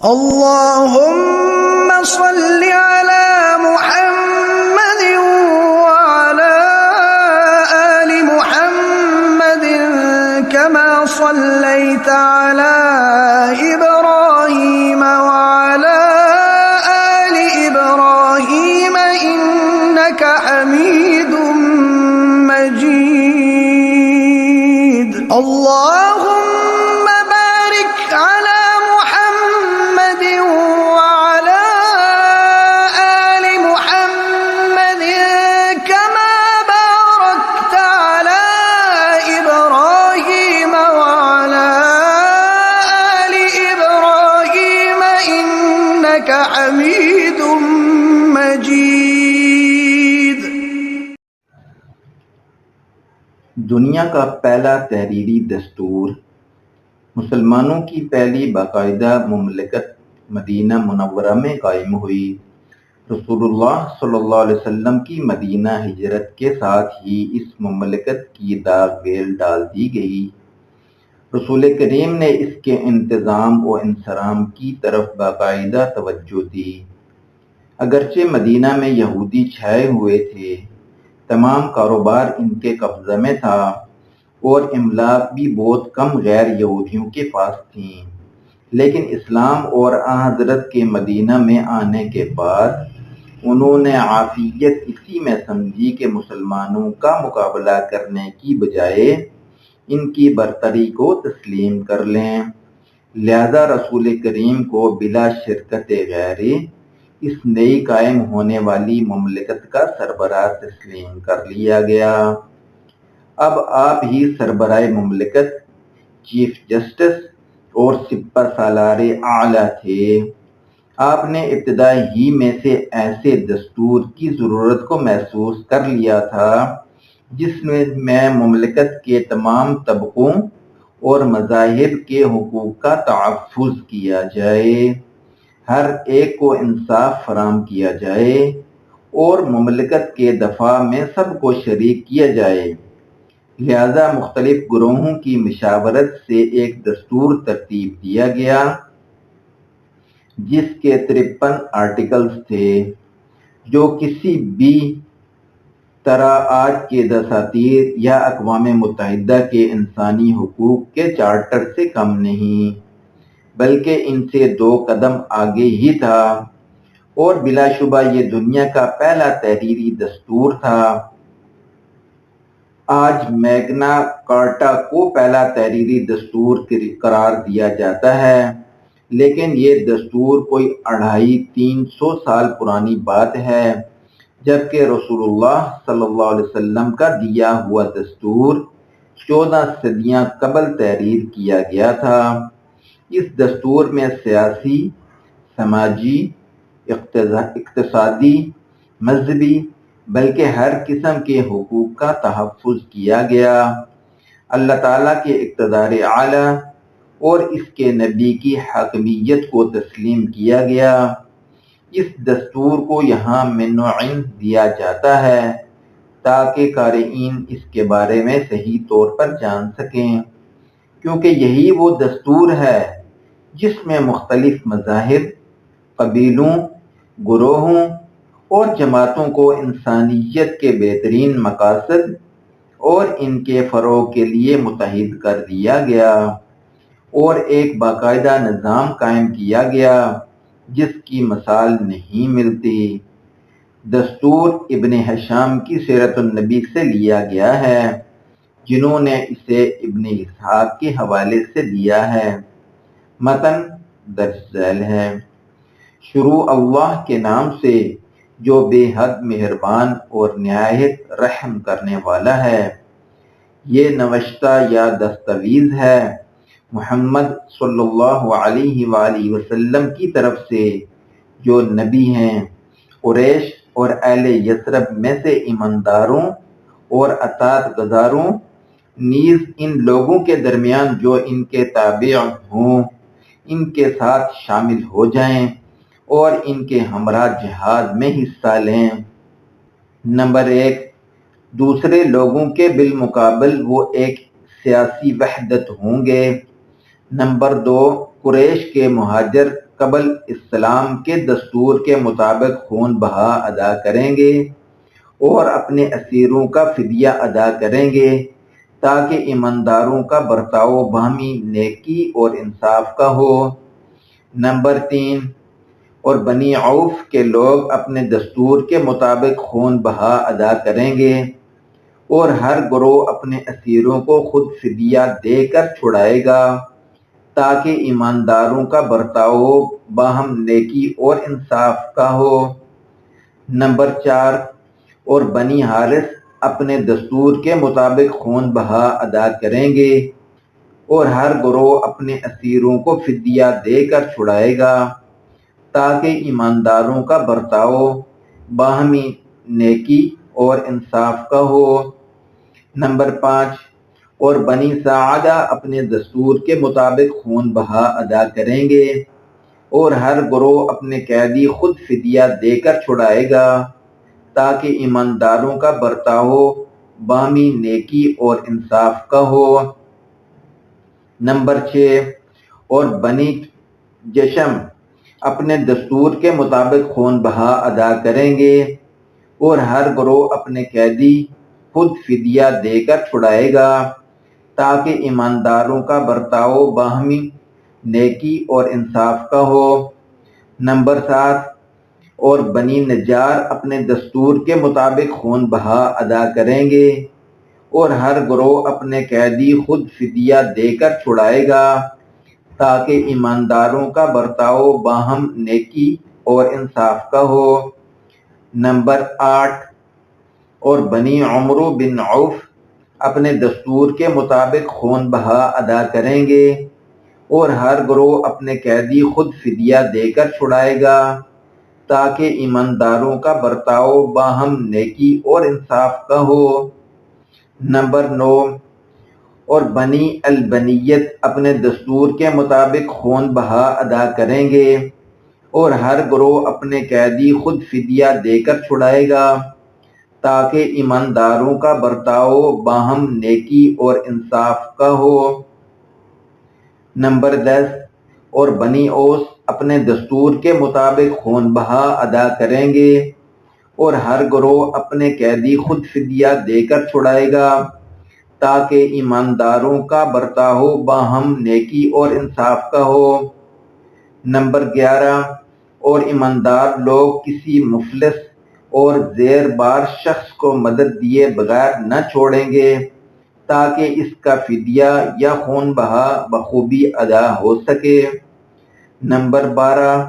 اللهم صل على محمد وعلى آل محمد كما صليت على إبراهيم وعلى آل إبراهيم إنك حميد مجيد. اللهم بارك على محمد وعلى آل محمد كما باركت على إبراهيم وعلى آل إبراهيم إنك حميد مجيد. دنیا کا پہلا تحریری دستور، مسلمانوں کی پہلی باقاعدہ مملکت مدینہ منورہ میں قائم ہوئی۔ رسول اللہ صلی اللہ علیہ وسلم کی مدینہ ہجرت کے ساتھ ہی اس مملکت کی داغ بیل ڈال دی گئی۔ رسول کریم نے اس کے انتظام و انصرام کی طرف باقاعدہ توجہ دی۔ اگرچہ مدینہ میں یہودی چھائے ہوئے تھے، تمام کاروبار ان کے قبضہ میں تھا اور املاک بھی بہت کم غیر یہودیوں کے پاس تھیں، لیکن اسلام اور حضرت کے مدینہ میں آنے کے بعد انہوں نے عافیت اسی میں سمجھی کہ مسلمانوں کا مقابلہ کرنے کی بجائے ان کی برتری کو تسلیم کر لیں، لہذا رسول کریم کو بلا شرکت غیری اس نئی قائم ہونے والی مملکت کا سربراہ تسلیم کر لیا گیا۔ اب آپ ہی سربراہ مملکت، چیف جسٹس اور سپہ سالار اعلیٰ تھے۔ آپ نے ابتدا ہی میں سے ایسے دستور کی ضرورت کو محسوس کر لیا تھا جس میں مملکت کے تمام طبقوں اور مذاہب کے حقوق کا تحفظ کیا جائے، ہر ایک کو انصاف فراہم کیا جائے اور مملکت کے دفاع میں سب کو شریک کیا جائے۔ لہذا مختلف گروہوں کی مشاورت سے ایک دستور ترتیب دیا گیا جس کے 53 آرٹیکلز تھے، جو کسی بھی طرح آج کے دساتیر یا اقوام متحدہ کے انسانی حقوق کے چارٹر سے کم نہیں، بلکہ ان سے 2 قدم آگے ہی تھا، اور بلا شبہ یہ دنیا کا پہلا تحریری دستور تھا۔ آج میگنا کارٹا کو پہلا تحریری دستور قرار دیا جاتا ہے، لیکن یہ دستور کوئی 250-300 سال پرانی بات ہے، جبکہ رسول اللہ صلی اللہ علیہ وسلم کا دیا ہوا دستور 14 صدیاں قبل تحریر کیا گیا تھا۔ اس دستور میں سیاسی، سماجی، اقتصادی، مذہبی بلکہ ہر قسم کے حقوق کا تحفظ کیا گیا۔ اللہ تعالیٰ کے اقتدار اعلیٰ اور اس کے نبی کی حاکمیت کو تسلیم کیا گیا۔ اس دستور کو یہاں عنوان دیا جاتا ہے تاکہ قارئین اس کے بارے میں صحیح طور پر جان سکیں، کیونکہ یہی وہ دستور ہے جس میں مختلف مذاہب، قبیلوں، گروہوں اور جماعتوں کو انسانیت کے بہترین مقاصد اور ان کے فروغ کے لیے متحد کر دیا گیا اور ایک باقاعدہ نظام قائم کیا گیا جس کی مثال نہیں ملتی۔ دستور ابن ہشام کی سیرت النبی سے لیا گیا ہے، جنہوں نے اسے ابن اسحاق کے حوالے سے دیا ہے۔ متن درج ذیل ہے۔ شروع اللہ کے نام سے جو بے حد مہربان اور نہایت رحم کرنے والا ہے۔ یہ نوشتہ یا دستاویز ہے محمد صلی اللہ علیہ وآلہ وسلم کی طرف سے، جو نبی ہیں، قریش اور اہل یثرب میں سے ایمانداروں اور اطاعت گزاروں، نیز ان لوگوں کے درمیان جو ان کے تابع ہوں، ان کے ساتھ شامل ہو جائیں اور ان کے ہمراہ جہاد میں حصہ لیں۔ نمبر 1، دوسرے لوگوں کے بالمقابل وہ ایک سیاسی وحدت ہوں گے۔ نمبر 2، قریش کے مہاجر قبل اسلام کے دستور کے مطابق خون بہا ادا کریں گے اور اپنے اسیروں کا فدیہ ادا کریں گے تاکہ ایمانداروں کا برتاؤ باہمی نیکی اور انصاف کا ہو۔ نمبر 3، اور بنی عوف کے لوگ اپنے دستور کے مطابق خون بہا ادا کریں گے اور ہر گروہ اپنے اسیروں کو خود فدیہ دے کر چھڑائے گا تاکہ ایمانداروں کا برتاؤ باہم نیکی اور انصاف کا ہو۔ نمبر 4، اور بنی حارث اپنے دستور کے مطابق خون بہا ادا کریں گے اور ہر گروہ اپنے اسیروں کو فدیہ دے کر چھڑائے گا تاکہ ایمانداروں کا برتاؤ باہمی نیکی اور انصاف کا ہو۔ نمبر 5، اور بنی سعدہ اپنے دستور کے مطابق خون بہا ادا کریں گے اور ہر گروہ اپنے قیدی خود فدیہ دے کر چھڑائے گا تاکہ ایمانداروں کا برتاؤ باہمی نیکی اور انصاف کا ہو۔ نمبر 6، اور بنی جشم اپنے دستور کے مطابق خون بہا ادا کریں گے اور ہر گروہ اپنے قیدی خود فدیہ دے کر چھڑائے گا تاکہ ایمانداروں کا برتاؤ باہمی نیکی اور انصاف کا ہو۔ نمبر 7، اور بنی نجار اپنے دستور کے مطابق خون بہا ادا کریں گے اور ہر گروہ اپنے قیدی خود فدیہ دے کر چھڑائے گا تاکہ ایمانداروں کا برتاؤ باہم نیکی اور انصاف کا ہو۔ نمبر 8، اور بنی عمرو بن عوف اپنے دستور کے مطابق خون بہا ادا کریں گے اور ہر گروہ اپنے قیدی خود فدیہ دے کر چھڑائے گا تاکہ ایمانداروں کا برتاؤ باہم نیکی اور انصاف کا ہو۔ نمبر 9، اور بنی البنیت اپنے دستور کے مطابق خون بہا ادا کریں گے اور ہر گروہ اپنے قیدی خود فدیہ دے کر چھڑائے گا تاکہ ایمانداروں کا برتاؤ باہم نیکی اور انصاف کا ہو۔ نمبر 10، اور بنی اوس اپنے دستور کے مطابق خون بہا ادا کریں گے اور ہر گروہ اپنے قیدی خود فدیہ دے کر چھڑائے گا تاکہ ایمانداروں کا برتاؤ باہم نیکی اور انصاف کا ہو۔ نمبر 11، اور ایماندار لوگ کسی مفلس اور زیر بار شخص کو مدد دیے بغیر نہ چھوڑیں گے تاکہ اس کا فدیہ یا خون بہا بخوبی ادا ہو سکے۔ نمبر 12،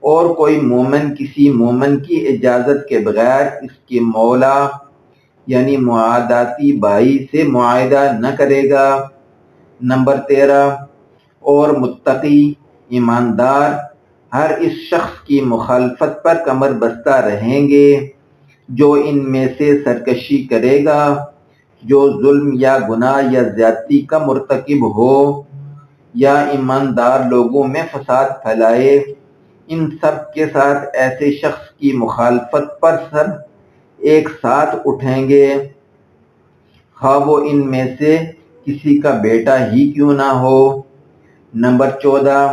اور کوئی مومن کسی مومن کی اجازت کے بغیر اس کے مولا یعنی معاداتی بھائی سے معاہدہ نہ کرے گا۔ نمبر 13، اور متقی ایماندار ہر اس شخص کی مخالفت پر کمر بستہ رہیں گے جو ان میں سے سرکشی کرے گا، جو ظلم یا گناہ یا زیادتی کا مرتکب ہو یا ایماندار لوگوں میں فساد پھیلائے۔ ان سب کے ساتھ ایسے شخص کی مخالفت پر سب ایک ساتھ اٹھیں گے، خواہ وہ ان میں سے کسی کا بیٹا ہی کیوں نہ ہو۔ نمبر 14،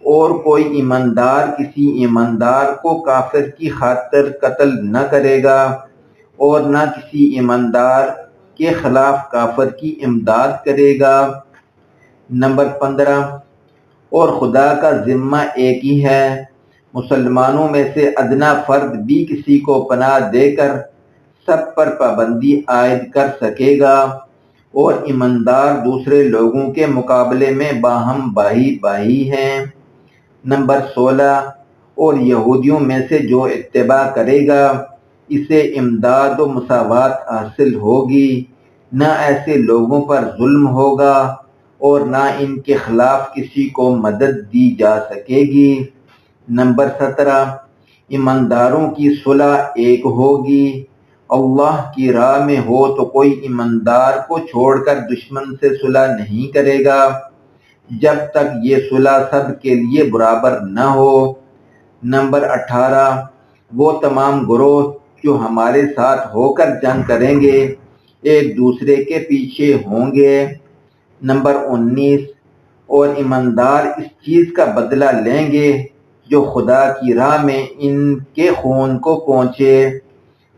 اور کوئی ایماندار کسی ایماندار کو کافر کی خاطر قتل نہ کرے گا اور نہ کسی ایماندار کے خلاف کافر کی امداد کرے گا۔ نمبر 15، اور خدا کا ذمہ ایک ہی ہے، مسلمانوں میں سے ادنا فرد بھی کسی کو پناہ دے کر سب پر پابندی عائد کر سکے گا اور ایماندار دوسرے لوگوں کے مقابلے میں باہم بھائی بھائی ہیں۔ نمبر 16، اور یہودیوں میں سے جو اتباع کرے گا اسے امداد و مساوات حاصل ہوگی، نہ ایسے لوگوں پر ظلم ہوگا اور نہ ان کے خلاف کسی کو مدد دی جا سکے گی۔ نمبر 17، ایمانداروں کی صلح ایک ہوگی، اللہ کی راہ میں ہو تو کوئی ایماندار کو چھوڑ کر دشمن سے صلح نہیں کرے گا جب تک یہ صلح سب کے لیے برابر نہ ہو۔ نمبر 18، وہ تمام گروہ جو ہمارے ساتھ ہو کر جنگ کریں گے ایک دوسرے کے پیچھے ہوں گے۔ نمبر 19، اور ایماندار اس چیز کا بدلہ لیں گے جو خدا کی راہ میں ان کے خون کو پہنچے۔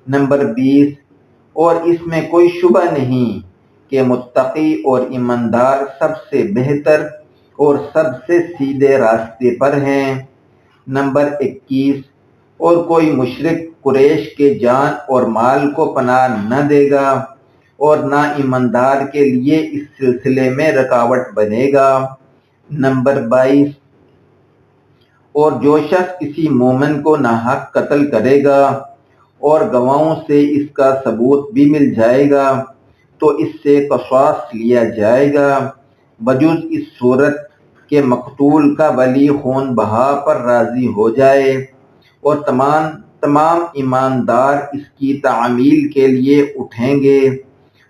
نمبر 20، اور اس میں کوئی شبہ نہیں کہ متقی اور ایماندار سب سے بہتر اور سب سے سیدھے راستے پر ہیں۔ نمبر 21، اور کوئی مشرک قریش کے جان اور مال کو پناہ نہ دے گا اور نہ ایماندار کے لیے اس سلسلے میں رکاوٹ بنے گا۔ نمبر 22، اور جو شخص کسی مومن کو ناحق قتل کرے گا اور گواہوں سے اس کا ثبوت بھی مل جائے گا تو اس سے قصاص لیا جائے گا، بجز اس صورت کہ مقتول کا ولی خون بہا پر راضی ہو جائے اور تمام ایماندار اس کی تعمیل کے لیے اٹھیں گے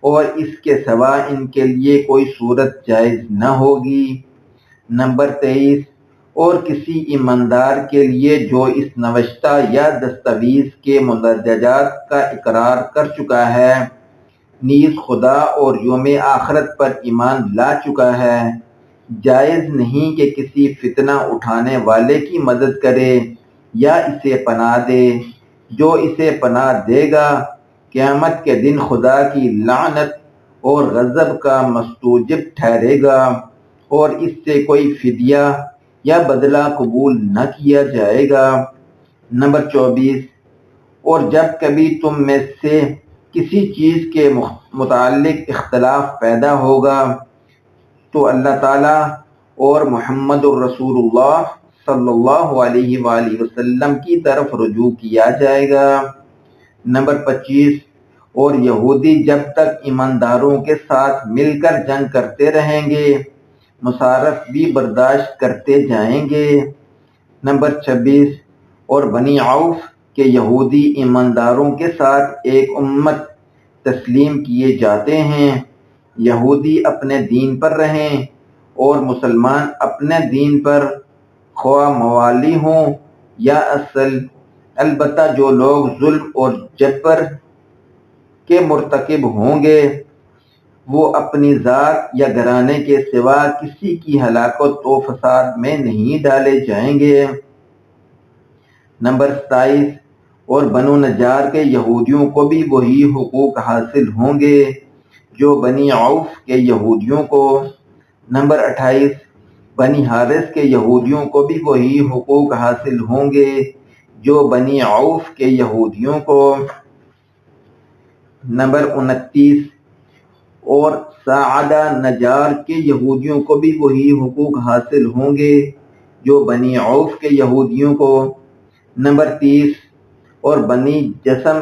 اور اس کے سوا ان کے لیے کوئی صورت جائز نہ ہوگی۔ نمبر 23، اور کسی ایماندار کے لیے جو اس نوشتہ یا دستاویز کے مندرجات کا اقرار کر چکا ہے، نیز خدا اور یوم آخرت پر ایمان لا چکا ہے، جائز نہیں کہ کسی فتنہ اٹھانے والے کی مدد کرے یا اسے پناہ دے۔ جو اسے پناہ دے گا قیامت کے دن خدا کی لعنت اور غضب کا مستوجب ٹھہرے گا اور اس سے کوئی فدیہ یا بدلہ قبول نہ کیا جائے گا۔ نمبر 24، اور جب کبھی تم میں سے کسی چیز کے متعلق اختلاف پیدا ہوگا تو اللہ تعالیٰ اور محمد الرسول اللہ صلی اللہ علیہ وآلہ وسلم کی طرف رجوع کیا جائے گا۔ نمبر 25، اور یہودی جب تک ایمانداروں کے ساتھ مل کر جنگ کرتے رہیں گے مصارف بھی برداشت کرتے جائیں گے۔ نمبر 26، اور بنی عوف کے یہودی ایمانداروں کے ساتھ ایک امت تسلیم کیے جاتے ہیں۔ یہودی اپنے دین پر رہیں اور مسلمان اپنے دین پر، خواہ موالی ہوں یا اصل۔ البتہ جو لوگ ظلم اور جبر کے مرتکب ہوں گے وہ اپنی ذات یا گھرانے کے سوا کسی کی ہلاکت و فساد میں نہیں ڈالے جائیں گے۔ نمبر 27، اور بنو نجار کے یہودیوں کو بھی وہی حقوق حاصل ہوں گے جو بنی عوف کے یہودیوں کو۔ نمبر 28، بنی حارث کے یہودیوں کو بھی وہی حقوق حاصل ہوں گے جو بنی عوف کے یہودیوں کو۔ نمبر 29، اور ساعدہ نجار کے یہودیوں کو بھی وہی حقوق حاصل ہوں گے جو بنی عوف کے یہودیوں کو۔ نمبر 30، اور بنی جسم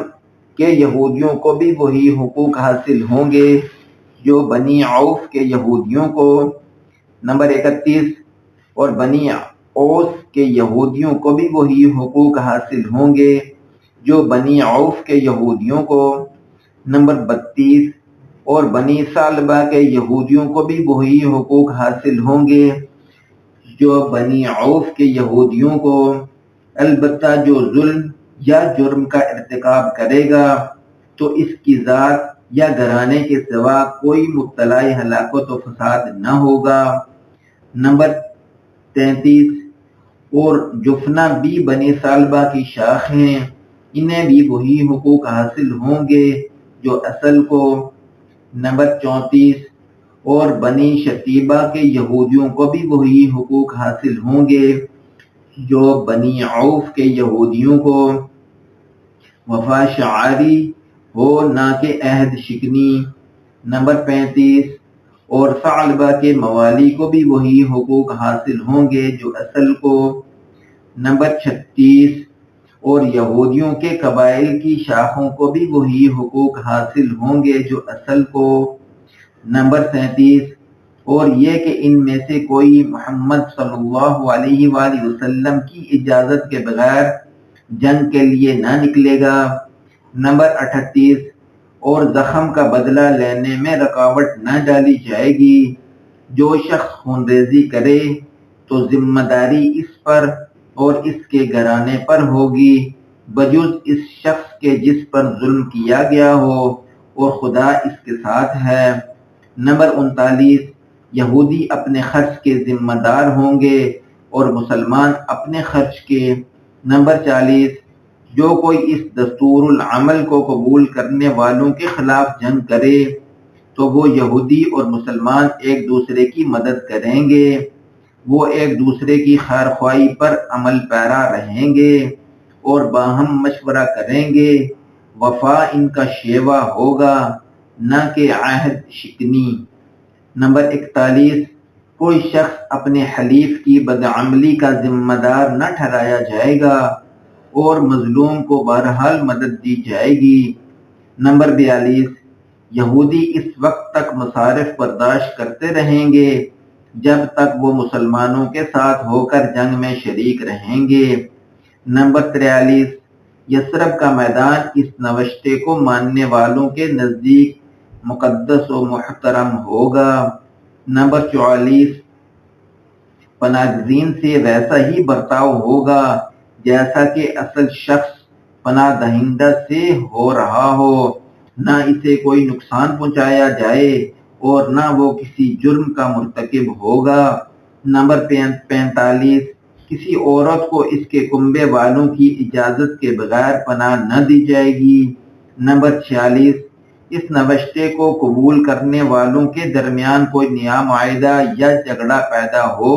کے یہودیوں کو بھی وہی حقوق حاصل ہوں گے جو بنی عوف کے یہودیوں کو۔ نمبر 31، اور بنی اوس کے یہودیوں کو بھی وہی حقوق حاصل ہوں گے جو بنی عوف کے یہودیوں کو۔ نمبر 32، اور بنی ثعلبہ کے یہودیوں کو بھی وہی حقوق حاصل ہوں گے جو بنی عوف کے یہودیوں کو۔ البتہ جو ظلم یا جرم کا ارتکاب کرے گا تو اس کی ذات یا گھرانے کے سوا کوئی مبتلا ہلاکت و فساد نہ ہوگا۔ نمبر 33، اور جفنا بھی بنی ثعلبہ کی شاخ ہیں، انہیں بھی وہی حقوق حاصل ہوں گے جو اصل کو۔ نمبر 34، اور بنی شتیبہ کے یہودیوں کو بھی وہی حقوق حاصل ہوں گے جو بنی عوف کے یہودیوں کو۔ وفا شعاری ہو نہ کہ عہد شکنی۔ نمبر 35، اور ثعلبہ کے موالی کو بھی وہی حقوق حاصل ہوں گے جو اصل کو۔ نمبر 36، اور یہودیوں کے قبائل کی شاخوں کو بھی وہی حقوق حاصل ہوں گے جو اصل کو۔ نمبر 37، اور یہ کہ ان میں سے کوئی محمد صلی اللہ علیہ وآلہ وسلم کی اجازت کے بغیر جنگ کے لیے نہ نکلے گا۔ نمبر 38، اور زخم کا بدلہ لینے میں رکاوٹ نہ ڈالی جائے گی۔ جو شخص خون ریزی کرے تو ذمہ داری اس پر اور اس کے گھرانے پر ہوگی بجز اس شخص کے جس پر ظلم کیا گیا ہو اور خدا اس کے ساتھ ہے۔ نمبر 39، یہودی اپنے خرچ کے ذمہ دار ہوں گے اور مسلمان اپنے خرچ کے۔ نمبر 40، جو کوئی اس دستور العمل کو قبول کرنے والوں کے خلاف جنگ کرے تو وہ یہودی اور مسلمان ایک دوسرے کی مدد کریں گے، وہ ایک دوسرے کی خیر خواہی پر عمل پیرا رہیں گے اور باہم مشورہ کریں گے۔ وفا ان کا شیوا ہوگا، نہ کہ عہد شکنی۔ نمبر 41، کوئی شخص اپنے حلیف کی بدعملی کا ذمہ دار نہ ٹھہرایا جائے گا اور مظلوم کو بہرحال مدد دی جائے گی۔ نمبر 42، یہودی اس وقت تک مصارف برداشت کرتے رہیں گے جب تک وہ مسلمانوں کے ساتھ ہو کر جنگ میں شریک رہیں گے۔ نمبر 43، یثرب کا میدان اس نوشتے کو ماننے والوں کے نزدیک مقدس و محترم ہوگا۔ نمبر 44، پناہ گزین سے ویسا ہی برتاؤ ہوگا جیسا کہ اصل شخص پناہ دہندہ سے ہو رہا ہو، نہ اسے کوئی نقصان پہنچایا جائے اور نہ وہ کسی جرم کا مرتکب ہوگا۔ نمبر 45، کسی عورت کو اس کے کنبے والوں کی اجازت کے بغیر پناہ نہ دی جائے گی۔ نمبر 46، اس نوشتے کو قبول کرنے والوں کے درمیان کوئی نیا معاہدہ یا جھگڑا پیدا ہو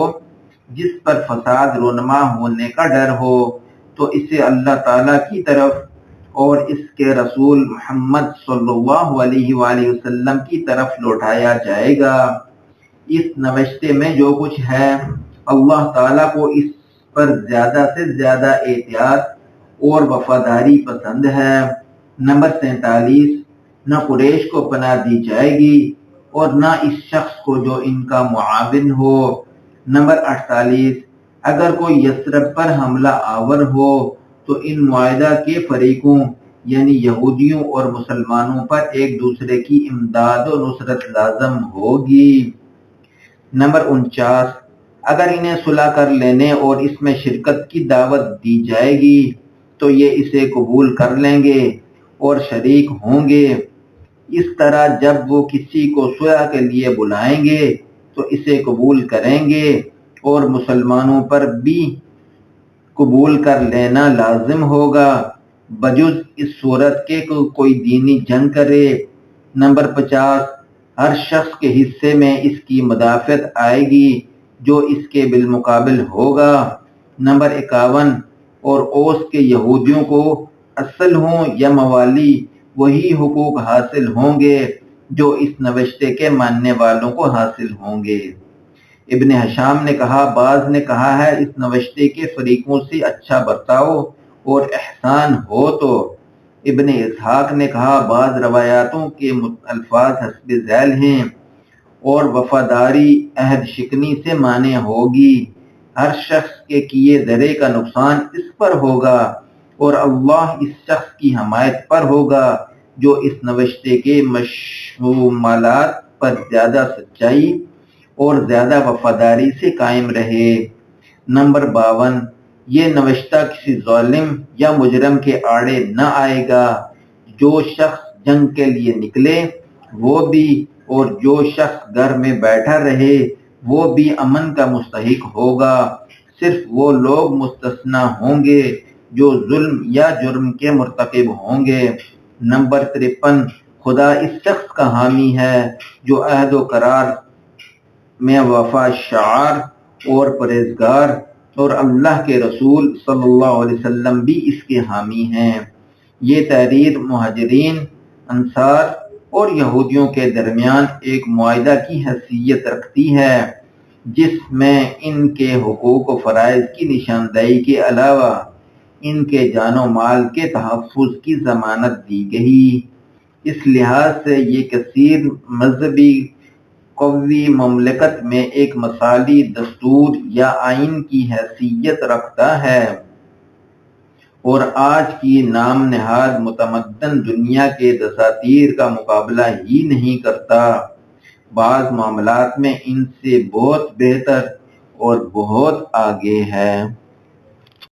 جس پر فساد رونما ہونے کا ڈر ہو تو اسے اللہ تعالیٰ کی طرف اور اس کے رسول محمد صلی اللہ علیہ وآلہ وسلم کی طرف لوٹایا جائے گا۔ اس نوشتے میں جو کچھ ہے اللہ تعالیٰ کو اس پر زیادہ سے زیادہ احتیاط اور وفاداری پسند ہے۔ نمبر 47، نہ قریش کو پناہ دی جائے گی اور نہ اس شخص کو جو ان کا معاون ہو۔ نمبر 48، اگر کوئی یثرب پر حملہ آور ہو تو ان معاہدہ کے فریقوں یعنی یہودیوں اور مسلمانوں پر ایک دوسرے کی امداد و نصرت لازم ہوگی۔ نمبر 49، اگر انہیں صلح کر لینے اور اس میں شرکت کی دعوت دی جائے گی تو یہ اسے قبول کر لیں گے اور شریک ہوں گے۔ اس طرح جب وہ کسی کو صلح کے لیے بلائیں گے تو اسے قبول کریں گے اور مسلمانوں پر بھی قبول کر لینا لازم ہوگا بجز اس صورت کے کوئی دینی جنگ کرے۔ نمبر 50، ہر شخص کے حصے میں اس کی مدافعت آئے گی جو اس کے بالمقابل ہوگا۔ نمبر 51، اور اوس کے یہودیوں کو اصل ہوں یا موالی وہی حقوق حاصل ہوں گے جو اس نوشتے کے ماننے والوں کو حاصل ہوں گے۔ ابن ہشام نے کہا، بعض نے کہا ہے اس نوشتے کے فریقوں سے اچھا برتاؤ اور احسان ہو تو۔ ابن اسحاق نے کہا، بعض روایاتوں کے الفاظ حسب ذیل ہیں اور وفاداری عہد شکنی سے معنی ہوگی۔ ہر شخص کے کیے درے کا نقصان اس پر ہوگا اور اللہ اس شخص کی حمایت پر ہوگا جو اس نوشتے کے مشمولات پر زیادہ سچائی اور زیادہ وفاداری سے قائم رہے۔ نمبر 52، یہ نوشتہ کسی ظالم یا مجرم کے آڑے نہ آئے گا۔ جو شخص جنگ کے لیے نکلے وہ بھی اور جو شخص گھر میں بیٹھا رہے وہ بھی امن کا مستحق ہوگا۔ صرف وہ لوگ مستثنی ہوں گے جو ظلم یا جرم کے مرتکب ہوں گے۔ نمبر 53، خدا اس شخص کا حامی ہے جو عہد و قرار میں وفا شعار اور پرہیزگار، اور اللہ کے رسول صلی اللہ علیہ وسلم بھی اس کے حامی ہیں۔ یہ تحریر مہاجرین، انصار اور یہودیوں کے درمیان ایک معاہدہ کی حیثیت رکھتی ہے جس میں ان کے حقوق و فرائض کی نشاندہی کے علاوہ ان کے جان و مال کے تحفظ کی ضمانت دی گئی۔ اس لحاظ سے یہ کثیر مذہبی قوی مملکت میں ایک مثالی دستور یا آئین کی حیثیت رکھتا ہے اور آج کی نام نہاد متمدن دنیا کے دساتیر کا مقابلہ ہی نہیں کرتا، بعض معاملات میں ان سے بہت بہتر اور بہت آگے ہے۔